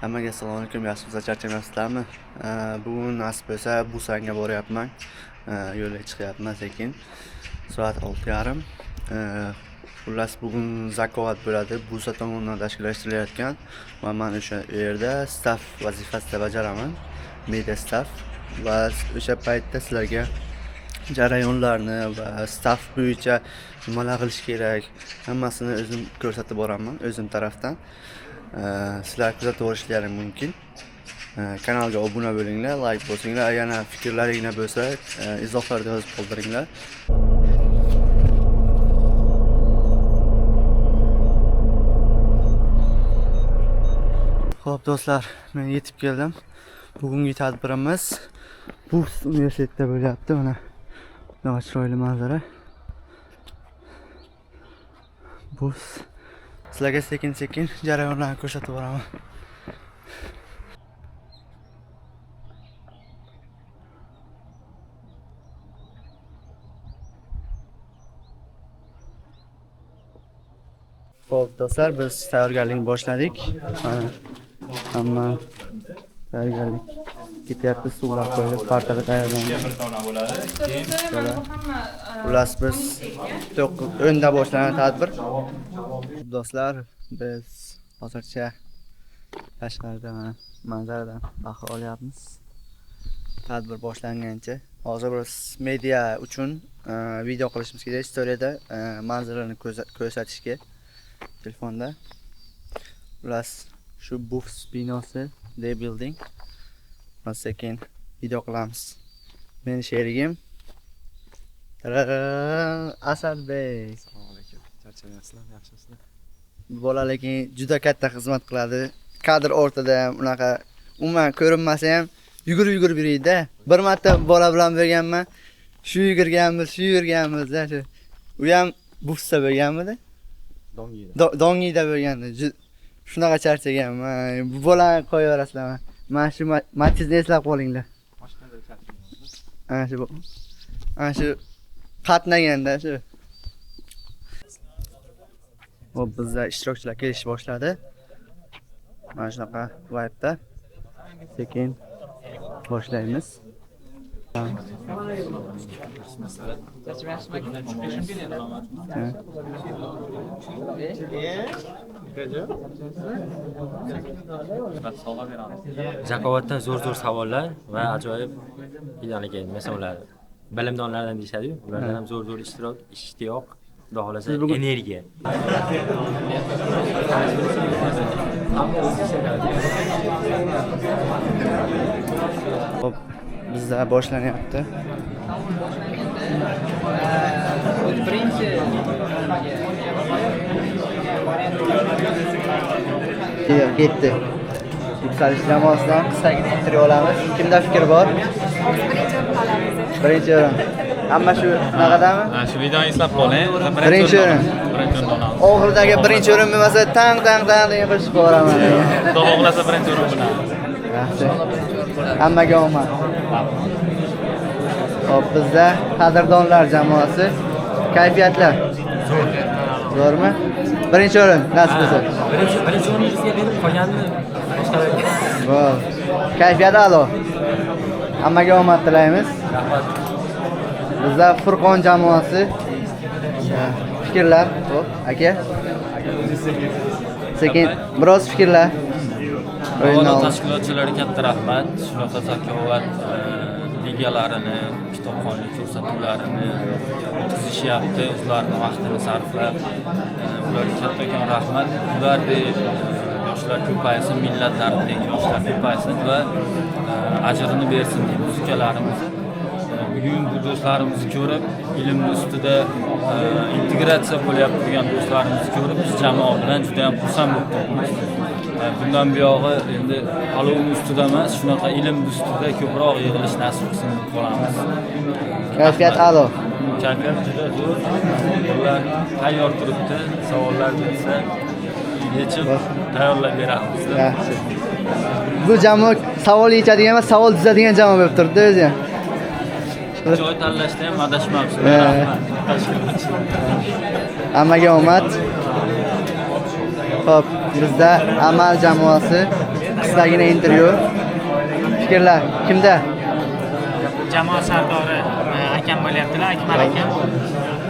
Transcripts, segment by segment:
Hammaga assalomu alaykum. Yaxshimisiz, charchamayapsizlarmi? Bugun nasib bo'lsa Busanga boryapman. Yo'lga chiqyapman sekin. Soat 6:30. Xullas bugun zakovat bo'ladi. Busa tomonidan tashkillashtirilayotgan va men o'sha yerda staff vazifasida bajaraman. Media staff va o'sha paytda sizlarga jarayonlarni va staff bo'yicha nimalar qilish kerak, hammasini o'zim ko'rsatib boraman o'zim tarafdan. Sizlar kuzatib olishlaring mumkin. Kanalga obuna bo'linglar, like bosinglar, yana fikrlaringiz bo'lsa, izohlarda yozib qoldiringlar. Xo'p do'stlar, men yetib keldim. Bugungi tadbirimiz Burs universitetida bo'lyapti. Mana bunday chiroyli manzara. Burs sizlarga sekin-sekin jarayonlarni ko'rsatib boraman. Xo'p do'stlar, biz tayyorgarlikni boshladik. Hamma tayyorgarlik ketyapti, suvlar qo'yilib, partaga tayyorlangan. Xullas biz 10da boshlangan tadbir. Do'stlar, biz hozircha tashqarida manzaradan bahra olyapmiz. Tadbir boshlangancha. Hozir biz media uchun video qilishimiz kerak, storiyada manzarani ko'rsatishga telefonda. Xullas shu Bufs binosi, The Building. Sekin video qilamiz. Men sherigim Asadbek. Assalomu alaykum. Charchamayapsizlarmi? Yaxshimisizlar? Bola lekin juda katta xizmat qiladi. Kadr o'rtada unaqa umuman ko'rinmasa ham yugurib yuradi. Bir marta bola bilan berganman. Shu yugurganmiz. Shu. U ham Bufsda bo'lganmidi? Dongida bo'lgandi. Shunaqa charchaganman. Bu bolani qo'yaverasizlar. Mana shu Matizni eslab qolinglar. Ana shu qatnaganda shu. Hop, bizda ishtirokchilar kelish boshladi. Mana shunaqa vibe'da sekin boshlaymiz. Zakovatdan zo'r savollar va ajoyib haligi masalan bilimdonlardan deyishadi-yu, ulardan ham zo'r ishtirok, ishtiyoq, xudo xolasa energiya. Hop, bizda boshlanyapti. Ketdi. Yuksalish jamoasidan qisqagina intervyu olamiz. Kimda fikr bor? Birinchi o'rin. Hamma shu naqadami? Shu videoni eslab qoling. Birinchi o'rin. Oxiridagi birinchi o'rin bo'lmasa, tang degan qo'shiq qo'raman. Xudo xohlasa birinchi o'rin bilan. Yaxshi. Hammaga omad. Hop, bizda qadrdonlar jamoasi. Kayfiyatlar zo'rmi? Birinchi o'rin nasib bo'lsa. Birinchi o'rin bizga berib qolganini boshqalarga. Voy. Kayfiyat a'lo. Hammaga omad tilaymiz. Bizda Furqon jamoasi. Fikrlar, xo'p, aka. Sekin biroz fikrlar. Tashkilotchilarga katta rahmat. Shunaqa zakovat ligalarini, kitobxonlik ko'rsatuvlarini o'tkazishyapti. Ularning vaqtini sarflab, ularga kattakon rahmat. Ulardek yoshlar ko'paysin, millatlardek yoshlar ko'paysin va ajrini bersin deymiz ukalarimiz. Bugun bu do'stlarimizni ko'rib, ilmni ustida integratsiya bo'lyapti degan do'stlarimizni ko'rib, biz jamoa bilan juda ham xursand bo'ldik. Bundan buyog'i endi olovni ustida emas, shunaqa ilm ustida ko'proq yig'ilish nasib qilsin deb qolamiz. Kayfiyat a'lo. Kayfiyat juda zo'r. Ular tayyor turibdi. Savollar bo'lsa, yechib tayyorlab beramiz. Yaxshi. Bu jamoa savol yechadigan emas, savol tuzadigan jamoa bo'lib turibdi o'zi ham. Joy tanlashda ham adashmabsiz. Hammaga omad. Xo'p, bizda amal jamoasi qisqagina intervyu. Fikrlar kimda? Jamoa sardori akam bo'lyaptilar, Akmal akam.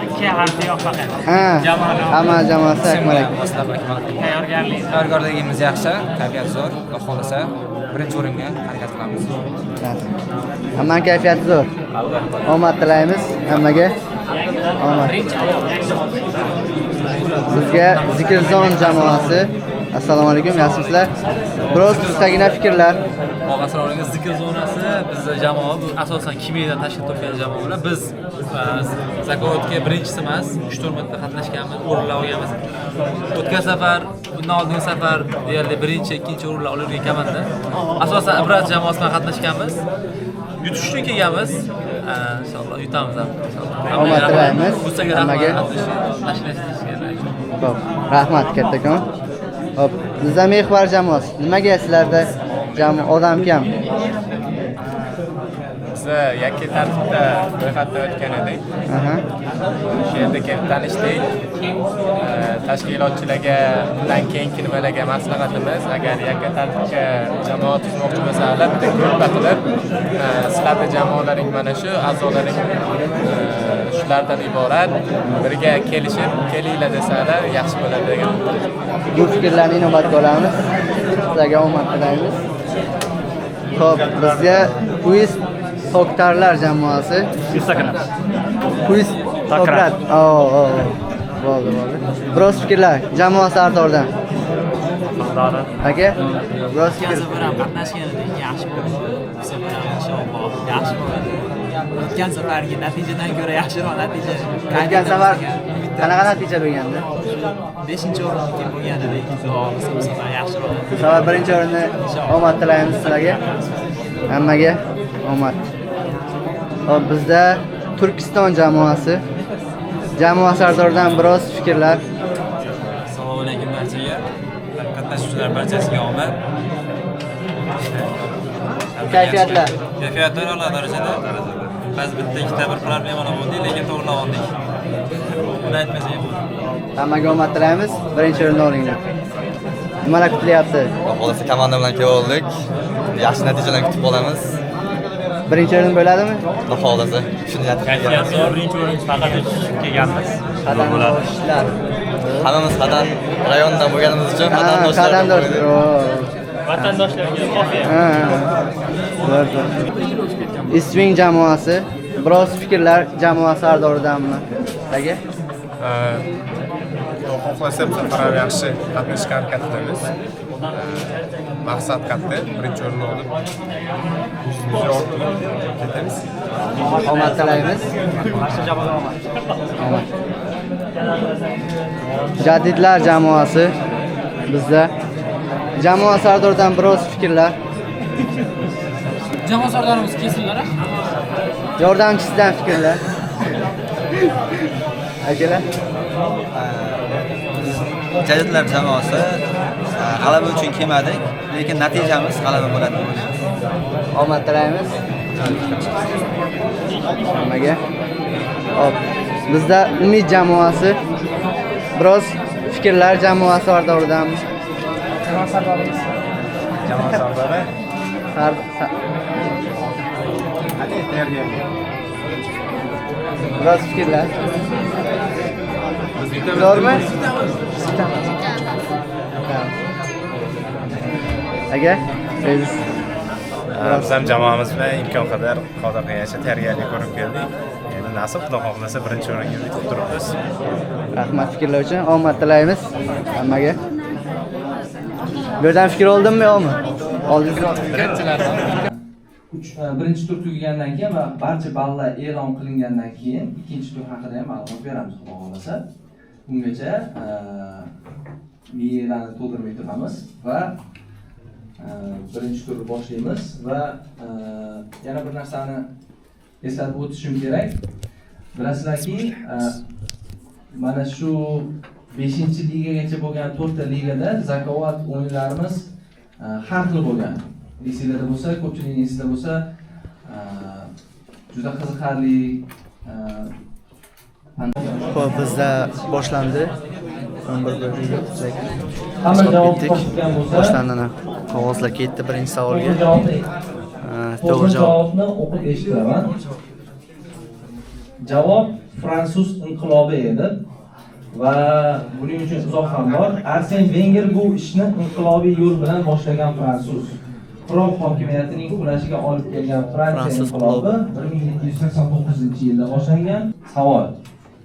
Ikki harfi yo'q faqat. Ha. Hamma jamoasi Akmal aka. Tayyorgarligimiz yaxshi, kayfiyat zo'r. Xudo xolasa birinchi o'ringa harakat qilamiz. Hamma kayfiyati zo'r. Omad tilaymiz hammaga. Omad. Bizga Zikrzon jamoasi. Assalomu alaykum, yaxshimisizlar? Biroz qisqagina fikrlar. Assalomu alaykum. Zikr zonasi bizning jamoa bu asosan Kimiydan tashkil topgan jamoalar. Biz Zakovatga birinchisi emas, 3-4 marta qatnashganmiz, o'rinlar olganmiz. O'tgan safar, bundan oldingi safar deyarli birinchi, ikkinchi o'rinlar olgan ekanman-da. Asosan Ibrat jamoasidan qatnashganmiz. Yutishga kelganmiz. Inshaalloh yutamiz ham. Omad tilaymiz hammaga. Xo'p, rahmat kattakon. Hop, bizda mehvar jamoasi. Nimaga sizlarda odam kam? Biz yakka tartibda ro'yxatdan o'tgan edik. Shu yerda kelib tanishdik. Tashkilotchilarga bundan keyingi nimalarga maslahatimiz, agar yakka tartibga jamoa tuzmoqchi bo'lsalar, bitta gruppa qilib, sizlarning jamoalaring mana shu, a'zolaring shulardan iborat, birga kelishib, kelinglar desalar yaxshi bo'ladi degan. Bu fikrlarni inobatga olamiz. Sizlarga omad tilaymiz. Xo'p, bizga Quiz Toktarlar jamoasi. Quiz Tokrat. Bo'ldi. Biroz fikrlar jamoa sardoridan. Aka, biroz fikr. Ham qatnashgan edik, yaxshi bo'ldi. Bu safar ham inshaalloh yaxshi bo'ladi. O'tgan safargi natijadan ko'ra yaxshiroq natija. O'tgan safar qanaqa natija bo'lgandi? 5-o'ringa bo'lgan edik. Bu safar yaxshiroq. Bu safar birinchi o'rinni omad tilaymiz sizlarga. Hammaga omad. Hop, bizda Turkiston jamoasi. Jamoa sardoridan biroz fikrlar. Assalomu alaykum barchaga. Qatnashuvchilar barchasiga omad. Kayfiyatlar. Kayfiyatlar a'lo darajada. Biz bitta ikkita bir problemalar bo'ldi, lekin to'g'rilab oldik. Buni aytmasak bo'ladi. Hammaga omad tilaymiz. Birinchi o'rinni olinglar. Nimalar kutilyapti? Xohlasa komanda bilan keldik. Yaxshi natijalarni kutib qolamiz. Birinchi o'rin bo'ladimi? Xudo xohlasa shuni Kayfiyat zo'r, birinchi o'rin faqat kelganmiz. Qadandoshlar. Hammamiz Qadan rayonidan bo'lganimiz uchun Qadandosh. Vatandoshlarga qofiya. Isving jamoasi. Biroz fikrlar jamoa sardoridanmi? Aka? Xudo xohlasa bu safar ham yaxshi qatnashga harakat qilamiz. Maqsad katta, birinchi o'rinni olib yuzimizga olib ketamiz. Omad tilaymiz. Omad. Jadidlar jamoasi bizda. Jamoa sardoridan biroz fikrlar. Jamoa sardorimiz kelsinlar. Yordamchisidan fikrlar. Akalar. Jadidlar jamoasi g'alaba uchun kelmadik, lekin natijamiz g'alaba bo'ladi. Omad tilaymiz. Hammaga. Hop. Bizda Umid jamoasi. Biroz fikrlar jamoa sardoridan. Jamoa sardorimiz. Jamoa sardori. Biroz fikrlar. Zo'rmi? Aka, biz ham jamoamiz bilan imkon qadar qodirligicha tayyorgarlik ko'rib keldik. Endi nasib Xudo xohlasa birinchi o'ringa yetib turibmiz. rahmat fikrlar uchun omad tilaymiz hammaga. Bu yerdan fikr oldimmi yo'qmi? Birinchi tur tugagandan keyin va barcha ballar e'lon qilingandan keyin ikkinchi tur haqida ham ma'lumot beramiz xudo xolasa. Bungacha miyalarni to'ldirmay turamiz va birinchi turni boshlaymiz va yana bir narsani eslatib o'tishim kerak. Bilasizlarki, mana shu 5-ligagacha bo'lgan 4 ta ligada Zakovat o'yinlarimiz har xil bo'lgan. Esingizda bo'lsa, ko'pchilikning esida bo'lsa, juda qiziqarli Xo'p, bizda boshlandi. 11 bo'lib hamma javob ketdik. topgan bo'lsa, Boshlandi. Qog'ozlar ketdi birinchi savolga. To'g'ri To'g'ri javob. javobni o'qib eshitiraman. Javob fransuz inqilobi edi va buning uchun izoh ham bor. Arsen Wenger bu ishni inqilobiy yo'l bilan boshlagan fransuz. Qirol hokimiyatining qulashiga olib kelgan Fransiya Fransuz inqilobi 1789-yilda boshlangan. Savol: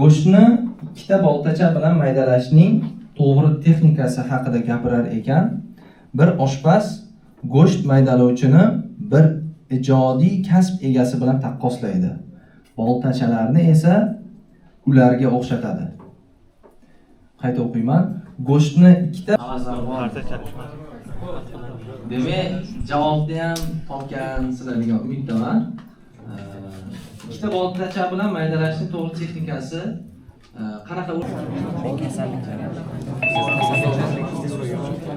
go'shtni ikkita boltacha bilan maydalashning to'g'ri texnikasi haqida gapirar ekan, bir oshpaz go'sht maydalovchini bir ijodiy kasb egasi bilan taqqoslaydi. Boltachalarni esa ularga o'xshatadi. Qayta o'qiyman. Go'shtni ikkita demak, javobni ham topgansizlar degan umiddaman. Ikkita boltacha bilan maydalashning to'g'ri texnikasi qanaqa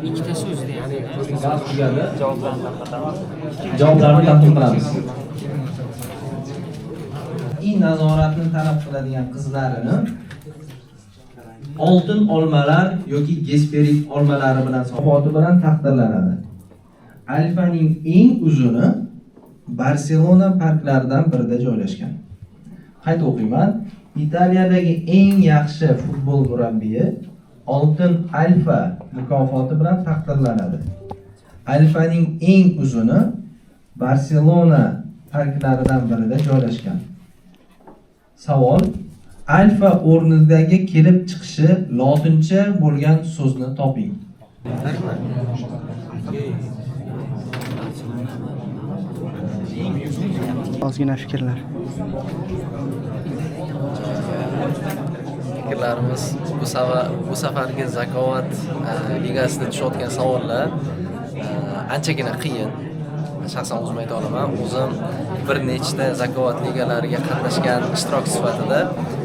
Ikkita so'zda ya'ni javoblarni taqdim qilamiz. Nazoratni talab qiladigan qizlarini oltin olmalar yoki gesperit olmalari bilan sovg'ati bilan taqdirlanadi. Alfaning eng uzuni Barselona parklaridan birida joylashgan. Qayta o'qiyman. Italiyadagi eng yaxshi futbol murabbiyi Oltin Alfa mukofoti bilan taqdirlanadi. Alfaning eng uzuni Barselona parklaridan birida joylashgan. Savol: alfa o'rnidagi kelib chiqishi lotincha bo'lgan so'zni toping. Ozgina fikrlar. Fikrlarimiz bu safargi Zakovat ligasida tushayotgan savollar anchagina qiyin. Shaxsan o'zim ayta olaman. O'zim bir nechta Zakovat ligalariga qatnashgan ishtirok sifatida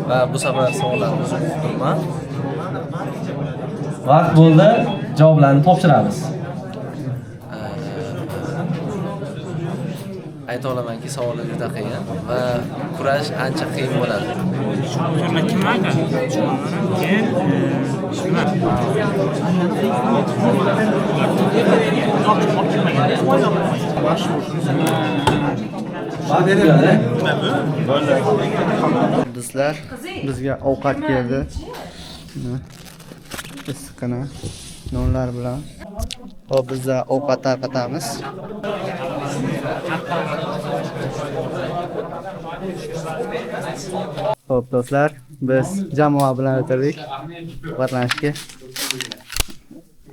va bu safar savollarni o'zim o'qiyman. Vaqt bo'ldi, javoblarni topshiramiz. Ayta olamanki, savollar juda qiyin va kurash ancha qiyin bo'ladi. Do'stlar, bizga ovqat keldi. Issiqqina nonlar bilan. Hop, bizda ovqat tarqatamiz. Hop do'stlar, biz jamoa bilan o'tirdik. Ovqatlanishga.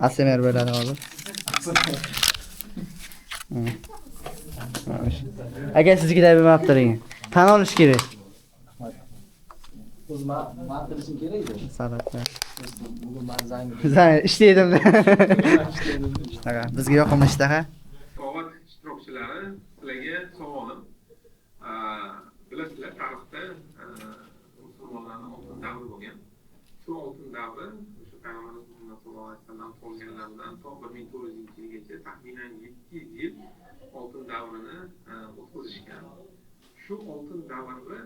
ASMR bo'ladi hozir. Agar sizga deb bermabdiring, tan olish kerak. Men qilishim kerak edi. Salatlar. Bugun men zang ishlaydim. Bizga yoqimli ishtaha. Savat ishtirokchilari, sizlarga savolim. Bilasizlar, tarixda musulmonlarning oltin davri bo'lgan. Shu oltin davri o'sha Payg'ambarimiz Muhammad sallallohu alayhi vasallam qolganlaridan to 1400-yilgacha taxminan 700 yil oltin davrini o'tkazishgan. Shu oltin davri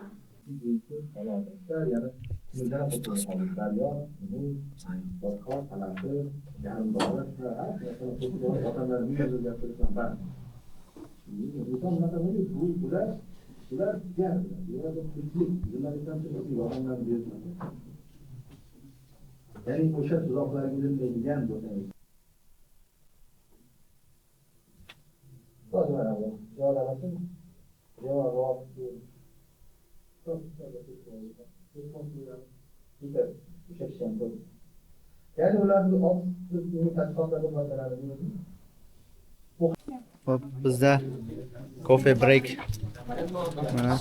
ya'ni o'sha tuzoqlarga berilgan bo'lsa yani ularni Hop, bizda coffee break. Mana.